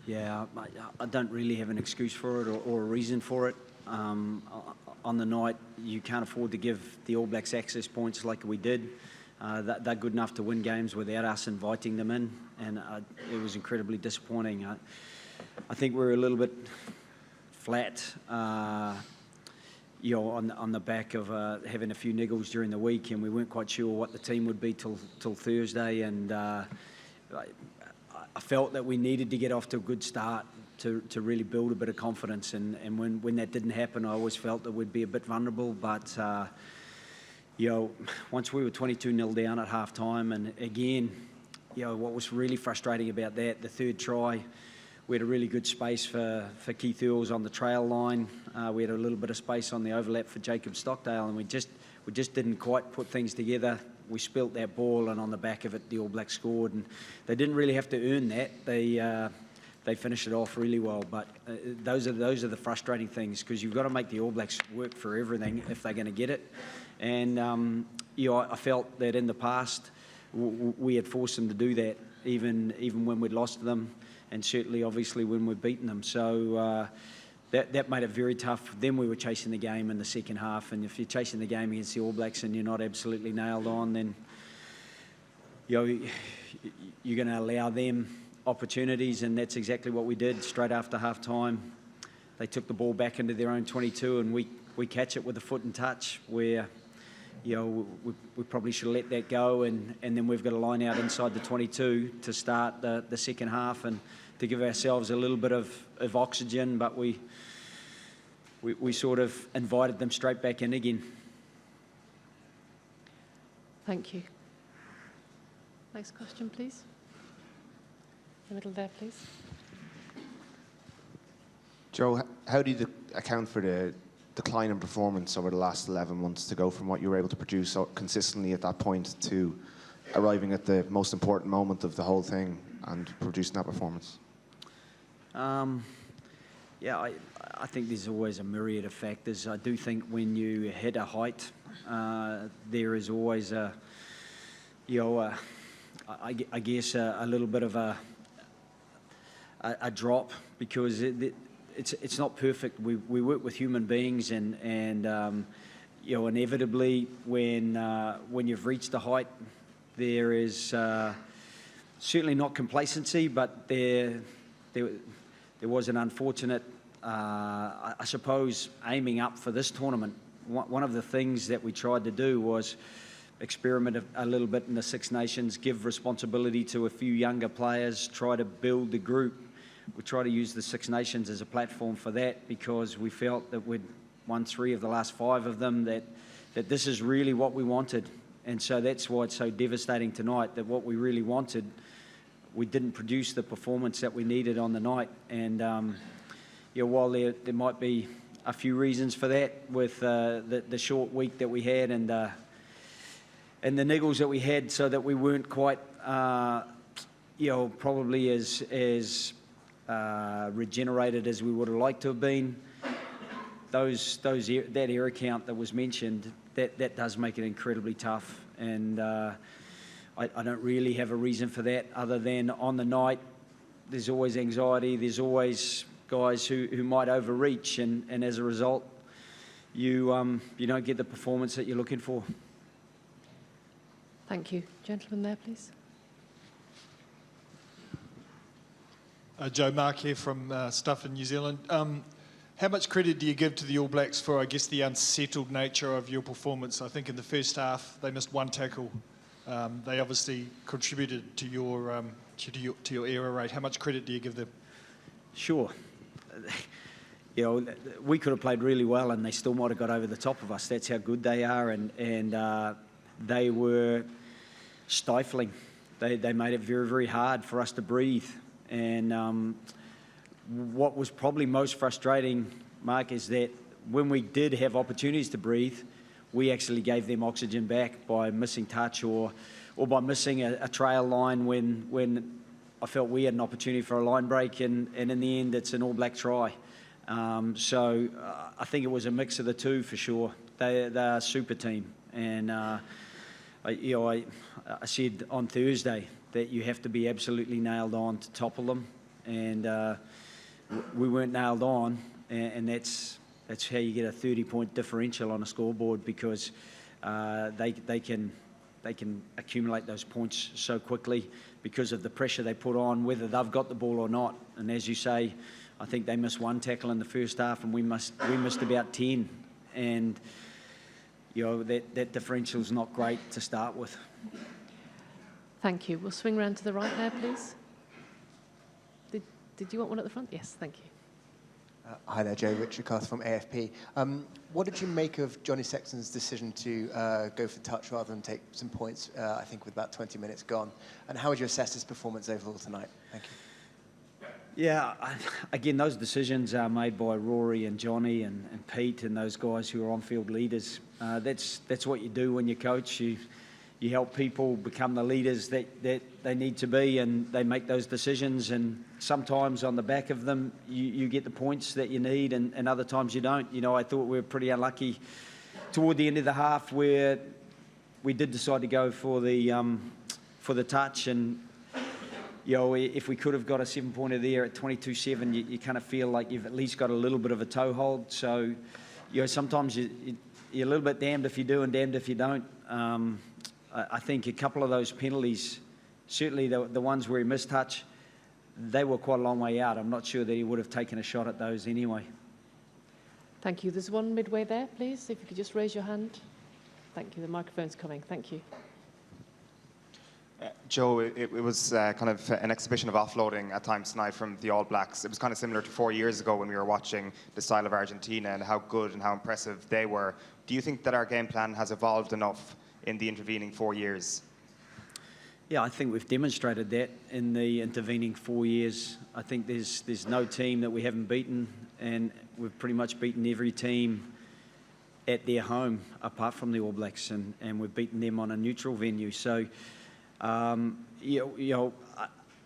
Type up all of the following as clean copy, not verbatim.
Yeah, I don't really have an excuse for it or a reason for it. On the night, you can't afford to give the All Blacks access points like we did. They're good enough to win games without us inviting them in, and it was incredibly disappointing. I think we're a little bit flat, on the back of having a few niggles during the week, and we weren't quite sure what the team would be till Thursday, and I felt that we needed to get off to a good start to really build a bit of confidence, and when that didn't happen, I always felt that we'd be a bit vulnerable, but once we were 22-0 down at half-time, and again, what was really frustrating about that, the third try, we had a really good space for Keith Earls on the trail line. We had a little bit of space on the overlap for Jacob Stockdale, and we just didn't quite put things together. We spilt that ball, and on the back of it, the All Blacks scored, and they didn't really have to earn that. They finished it off really well, but those are the frustrating things, because you've got to make the All Blacks work for everything if they're going to get it. And I felt that in the past we had forced them to do that, even when we'd lost to them, and certainly, obviously, when we'd beaten them. So that made it very tough. Then we were chasing the game in the second half, and if you're chasing the game against the All Blacks and you're not absolutely nailed on, then you're going to allow them opportunities, and that's exactly what we did. Straight after half-time, they took the ball back into their own 22, and we catch it with a foot and touch, where we probably should have let that go, and then we've got a line out inside the 22 to start the second half and to give ourselves a little bit of oxygen, but we sort of invited them straight back in again. Thank you. Next question, please. In the middle there, please. Joe, how do you account for the decline in performance over the last 11 months to go from what you were able to produce so consistently at that point to arriving at the most important moment of the whole thing and producing that performance? I think there's always a myriad of factors. I do think when you hit a height, there is always a little bit of a drop, because it's not perfect. We work with human beings, and inevitably when you've reached a height, there is certainly not complacency, but there was an unfortunate, I suppose, aiming up for this tournament. One of the things that we tried to do was experiment a little bit in the Six Nations, give responsibility to a few younger players, try to build the group. We try to use the Six Nations as a platform for that, because we felt that we'd won 3 of the last 5 of them, that this is really what we wanted. And so that's why it's so devastating tonight, that what we really wanted, we didn't produce the performance that we needed on the night. And while there might be a few reasons for that, with the short week that we had and the niggles that we had, so that we weren't quite probably as regenerated as we would have liked to have been. That error count that was mentioned, that does make it incredibly tough, and I don't really have a reason for that, other than on the night there's always anxiety, there's always guys who might overreach, and as a result you don't get the performance that you're looking for. Thank you. Gentleman there, please. Joe Mark here from Stuff in New Zealand. How much credit do you give to the All Blacks for, I guess, the unsettled nature of your performance? I think in the first half they missed 1 tackle. They obviously contributed to your error rate. How much credit do you give them? Sure. We could have played really well and they still might have got over the top of us. That's how good they are, and they were stifling. They made it very, very hard for us to breathe. And what was probably most frustrating, Mark, is that when we did have opportunities to breathe, we actually gave them oxygen back by missing touch or by missing a trail line when I felt we had an opportunity for a line break, and in the end it's an All Black try. So I think it was a mix of the two for sure. They're a super team, and I said on Thursday that you have to be absolutely nailed on to topple them, and we weren't nailed on, and that's how you get a 30-point differential on a scoreboard, because they can accumulate those points so quickly because of the pressure they put on, whether they've got the ball or not. And as you say, I think they missed 1 tackle in the first half, and we missed about 10. And that differential is not great to start with. Thank you. We'll swing round to the right there, please. Did you want one at the front? Yes, thank you. Hi there, Joe. Richard Carth from AFP. What did you make of Johnny Sexton's decision to go for touch rather than take some points, I think, with about 20 minutes gone? And how would you assess his performance overall tonight? Thank you. Yeah, again, those decisions are made by Rory and Johnny and Pete and those guys who are on-field leaders. That's what you do when you coach. You help people become the leaders that they need to be, and they make those decisions. And sometimes on the back of them, you get the points that you need, and other times you don't. I thought we were pretty unlucky toward the end of the half where we did decide to go for the touch, and if we could have got a 7-pointer there at 22-7, you kind of feel like you've at least got a little bit of a toehold. So sometimes you're a little bit damned if you do and damned if you don't. I think a couple of those penalties, certainly the ones where he missed touch, they were quite a long way out. I'm not sure that he would have taken a shot at those anyway. Thank you. There's one midway there, please. If you could just raise your hand. Thank you. The microphone's coming. Thank you. Joe, it was kind of an exhibition of offloading at times tonight from the All Blacks. It was kind of similar to 4 years ago when we were watching the style of Argentina and how good and how impressive they were. Do you think that our game plan has evolved enough in the intervening 4 years? Yeah, I think we've demonstrated that in the intervening 4 years. I think there's no team that we haven't beaten, and we've pretty much beaten every team at their home apart from the All Blacks, and we've beaten them on a neutral venue. So, I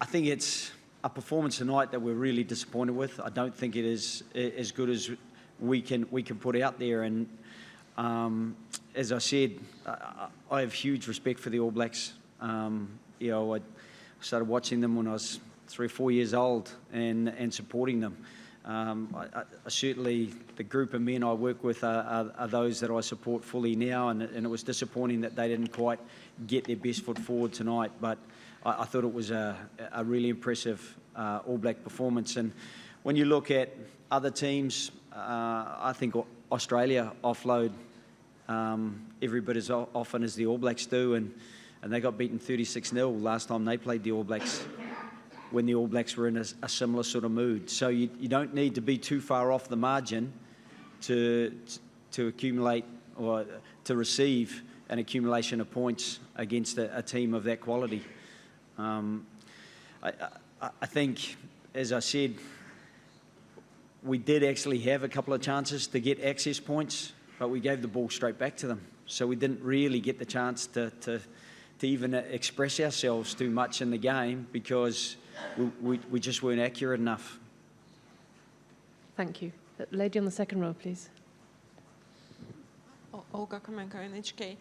think it's a performance tonight that we're really disappointed with. I don't think it is as good as we can put out there, and as I said, I have huge respect for the All Blacks. I started watching them when I was 3 or 4 years old and supporting them. Certainly, the group of men I work with are those that I support fully now, and it was disappointing that they didn't quite get their best foot forward tonight. But I thought it was a really impressive All Black performance. And when you look at other teams, I think Australia offload every bit as often as the All Blacks do, and they got beaten 36-0 last time they played the All Blacks, when the All Blacks were in a similar sort of mood. So you don't need to be too far off the margin to accumulate or to receive an accumulation of points against a team of that quality. I think, as I said, we did actually have a couple of chances to get access points, but we gave the ball straight back to them. So we didn't really get the chance to even express ourselves too much in the game because we just weren't accurate enough. Thank you. The lady on the second row, please. Olga Kamenko, NHK.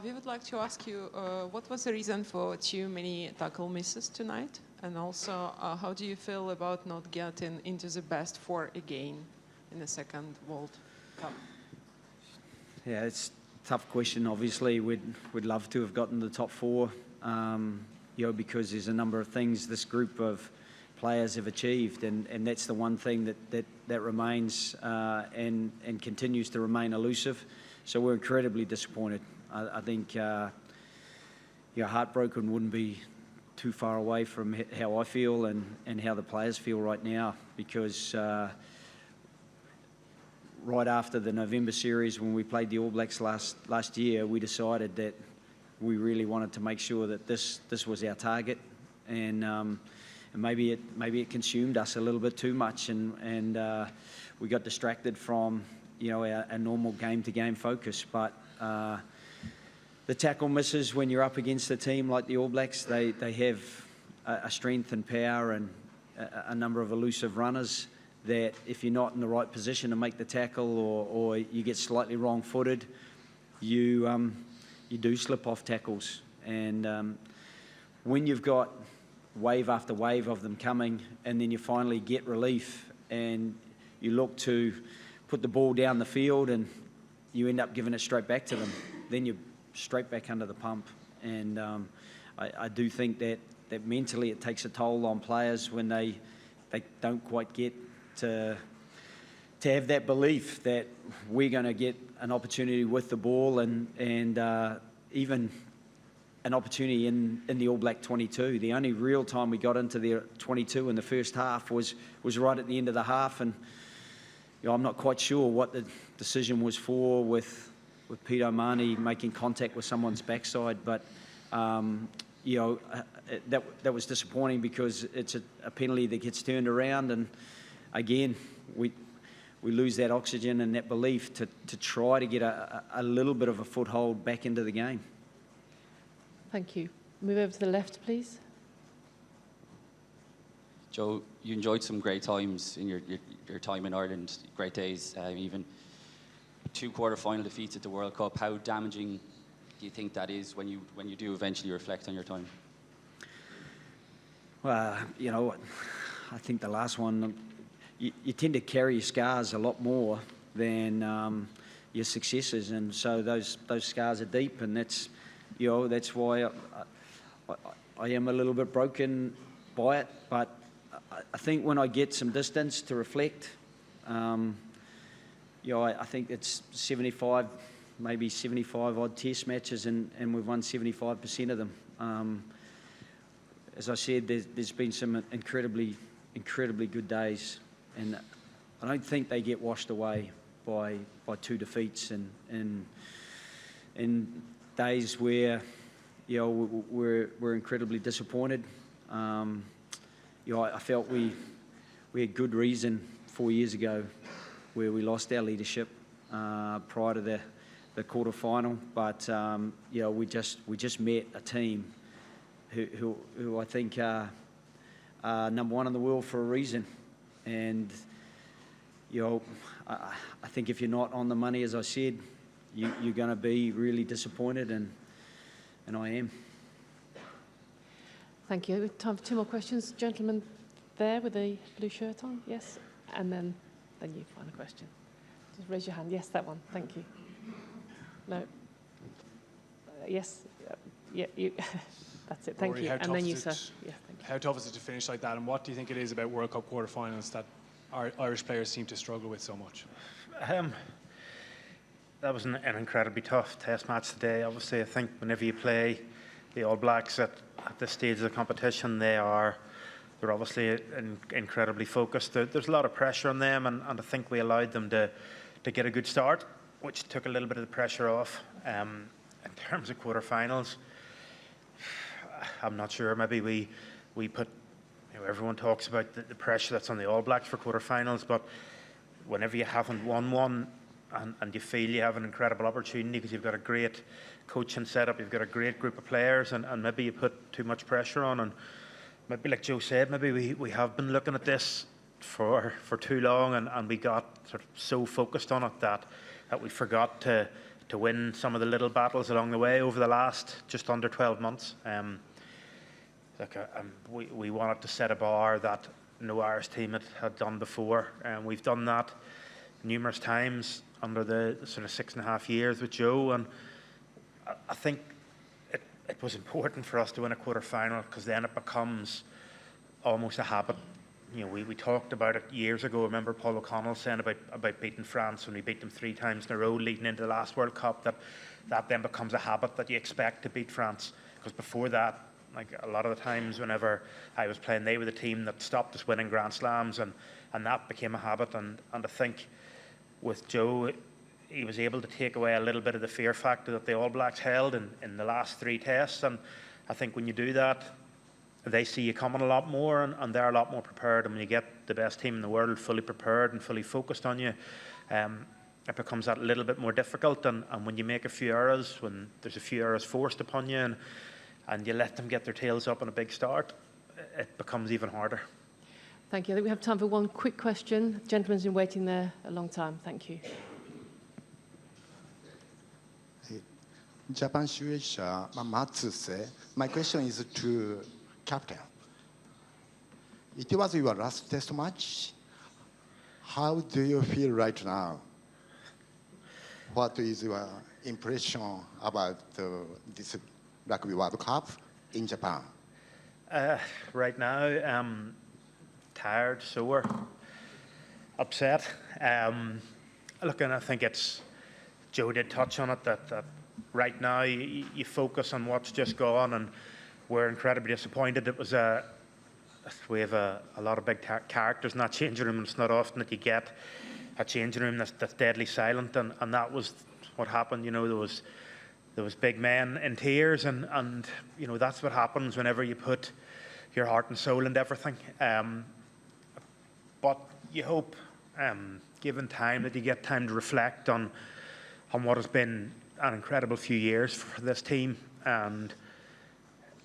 We would like to ask you, what was the reason for too many tackle misses tonight? And also, how do you feel about not getting into the best 4 again in the second World Cup? Yeah, it's a tough question. Obviously, we'd love to have gotten the top 4, because there's a number of things this group of players have achieved, and that's the one thing that remains and continues to remain elusive. So we're incredibly disappointed. I think heartbroken wouldn't be too far away from how I feel and how the players feel right now, because right after the November series, when we played the All Blacks last year, we decided that we really wanted to make sure that this was our target, and maybe it consumed us a little bit too much, and we got distracted from our normal game-to-game focus. But the tackle misses, when you're up against a team like the All Blacks, they have a strength and power and a number of elusive runners that if you're not in the right position to make the tackle, or you get slightly wrong-footed, you do slip off tackles. And when you've got wave after wave of them coming, and then you finally get relief, and you look to put the ball down the field, and you end up giving it straight back to them. Then you're straight back under the pump, and I do think that mentally it takes a toll on players when they don't quite get to have that belief that we're going to get an opportunity with the ball, and even an opportunity in the All Black 22. The only real time we got into the 22 in the first half was right at the end of the half, and I'm not quite sure what the decision was for with Pete O'Mahony making contact with someone's backside, but that was disappointing because it's a penalty that gets turned around, and again we lose that oxygen and that belief to try to get a little bit of a foothold back into the game. Thank you. Move over to the left, please. Joe, you enjoyed some great times in your time in Ireland, great days, even 2 quarter-final defeats at the World Cup. How damaging do you think that is when you do eventually reflect on your time? Well, I think the last one, you tend to carry your scars a lot more than your successes, and so those scars are deep, and that's why I am a little bit broken by it. But I think when I get some distance to reflect, I think it's 75, maybe 75 odd test matches, and we've won 75% of them. As I said, there's been some incredibly good days, and I don't think they get washed away by 2 defeats and days where we're incredibly disappointed. I felt we had good reason 4 years ago where we lost our leadership prior to the quarter final, but we just met a team who I think are number 1 in the world for a reason, and I think if you're not on the money, as I said, you're going to be really disappointed, and I am. Thank you. We have time for 2 more questions. Gentleman there with the blue shirt on, yes, and then you find a question. Just raise your hand. Yes, that one. Thank you. No. Yes. Yeah. You. That's it. Thank Rory, you. And then you, sir. Yeah. Thank you. How tough is it to finish like that, and what do you think it is about World Cup quarterfinals that our Irish players seem to struggle with so much? That was an incredibly tough test match today. Obviously, I think whenever you play the All Blacks at this stage of the competition, they're obviously incredibly focused. There's a lot of pressure on them, and I think we allowed them to get a good start, which took a little bit of the pressure off. In terms of quarterfinals, I'm not sure. Maybe we put, everyone talks about the pressure that's on the All Blacks for quarterfinals, but whenever you haven't won one and you feel you have an incredible opportunity because you've got a great coaching setup, you've got a great group of players, and maybe you put too much pressure on, and maybe like Joe said, maybe we have been looking at this for too long, and we got sort of so focused on it that we forgot to win some of the little battles along the way over the last just under 12 months. We wanted to set a bar that no Irish team had done before, and we've done that numerous times under the sort of 6.5 years with Joe, and I think it was important for us to win a quarter-final because then it becomes almost a habit. We talked about it years ago. Remember Paul O'Connell saying about beating France when we beat them 3 times in a row leading into the last World Cup, that then becomes a habit that you expect to beat France, because before that, like a lot of the times whenever I was playing, they were the team that stopped us winning Grand Slams, and that became a habit, and I think with Joe, he was able to take away a little bit of the fear factor that the All Blacks held in the last 3 tests, and I think when you do that, they see you coming a lot more, and they're a lot more prepared, and when you get the best team in the world fully prepared and fully focused on you, it becomes that little bit more difficult, and when you make a few errors, when there's a few errors forced upon you, and you let them get their tails up on a big start, it becomes even harder. Thank you. I think we have time for 1 quick question. The gentleman's been waiting there a long time. Thank you. Japan Shueisha Matsuse. My question is to Captain. It was your last test match. How do you feel right now? What is your impression about this Rugby World Cup in Japan? Right now, tired, sore, upset. Look, and I think it's, Joe did touch on it, that right now you focus on what's just gone, and we're incredibly disappointed. It was we have a lot of big characters in that changing room, and it's not often that you get a changing room that's deadly silent, and that was what happened. You know, there was big men in tears, and you know, that's what happens whenever you put your heart and soul into everything. But you hope, given time, that you get time to reflect on what has been an incredible few years for this team. And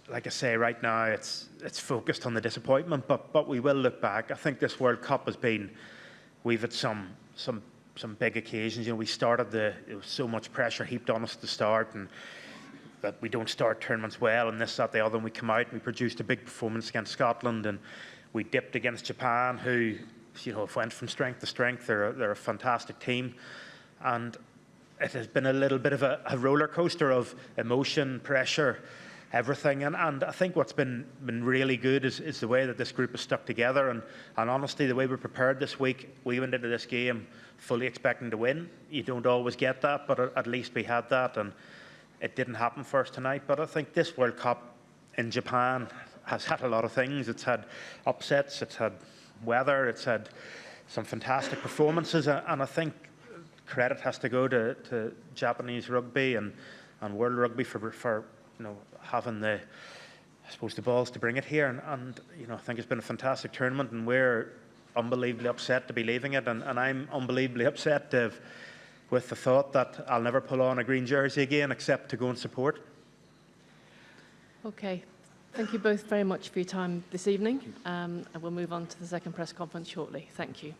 like I say, right now it's focused on the disappointment, but we will look back. I think this World Cup has been, we've had some big occasions. You know, we started there was so much pressure heaped on us at the start, and that we don't start tournaments well, and this, that, the other, and we come out and we produced a big performance against Scotland, and we dipped against Japan, who, you know, went from strength to strength. They're a fantastic team, and it has been a little bit of a roller coaster of emotion, pressure, everything. And I think what's been really good is the way that this group has stuck together, and honestly, the way we prepared this week. We went into this game fully expecting to win. You don't always get that, but at least we had that, and it didn't happen for us tonight. But I think this World Cup in Japan has had a lot of things. It's had upsets, it's had weather, it's had some fantastic performances, and I think credit has to go to Japanese rugby and World Rugby for you know, having the, I suppose, the balls to bring it here. And you know, I think it's been a fantastic tournament, and we're unbelievably upset to be leaving it, and I'm unbelievably upset with the thought that I'll never pull on a green jersey again except to go and support. Okay, thank you both very much for your time this evening, and we'll move on to the second press conference shortly. Thank you.